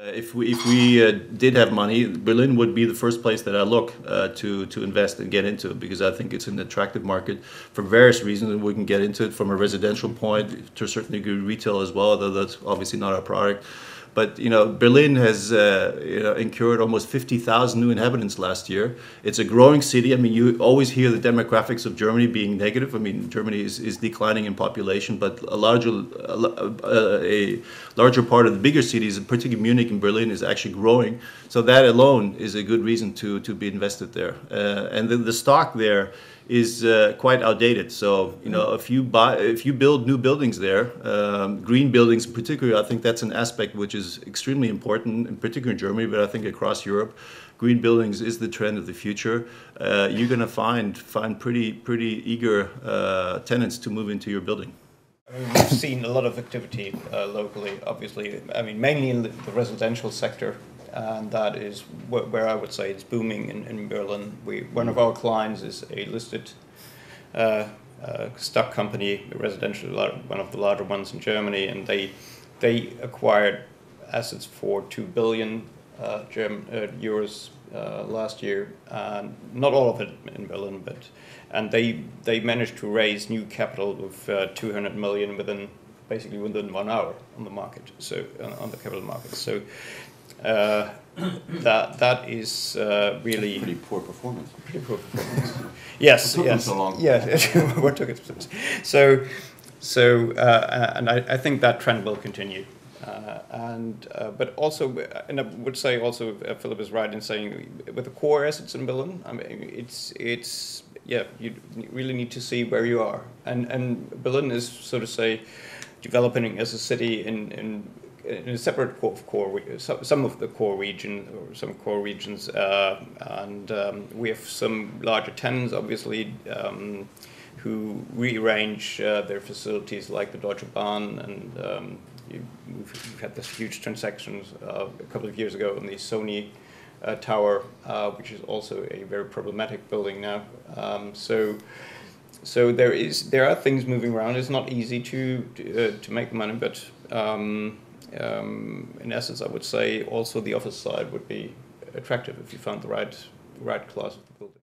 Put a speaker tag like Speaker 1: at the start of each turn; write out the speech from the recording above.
Speaker 1: If we did have money, Berlin would be the first place that I look to invest and get into, because I think it's an attractive market for various reasons, and we can get into it from a residential point to a certain degree retail as well, though that's obviously not our product. But Berlin has incurred almost 50,000 new inhabitants last year. It's a growing city. I mean, you always hear the demographics of Germany being negative. I mean, Germany is declining in population, but a larger part of the bigger cities, particularly Munich and Berlin, is actually growing. So that alone is a good reason to be invested there. And the stock there is quite outdated. So if you build new buildings there, green buildings in particular, I think that's an aspect which is extremely important, in particular in Germany, but I think across Europe, green buildings is the trend of the future. You're going to find pretty eager tenants to move into your building.
Speaker 2: I mean, we've seen a lot of activity locally, obviously. I mean, mainly in the residential sector. And that is where I would say it's booming in Berlin. One of our clients is a listed stock company, residential, one of the larger ones in Germany, and they acquired assets for 2 billion euros last year. Not all of it in Berlin, and they managed to raise new capital of 200 million basically within 1 hour on the market, so on the capital market. So. That is really
Speaker 3: pretty poor performance.
Speaker 2: Pretty poor performance. Yes,
Speaker 3: what took
Speaker 2: yes.
Speaker 3: them so long?
Speaker 2: Yes, what took it so and I think that trend will continue. But also, and I would say also, Philip is right in saying with the core assets in Berlin, I mean, it's you really need to see where you are, and Berlin is, so to say, developing as a city in a separate some of the core region, or some core regions, and we have some larger tenants, obviously, who rearrange their facilities, like the Deutsche Bahn, and we've had this huge transaction a couple of years ago on the Sony tower, which is also a very problematic building now. So there are things moving around. It's not easy to make money, but in essence, I would say also the office side would be attractive if you found the right class.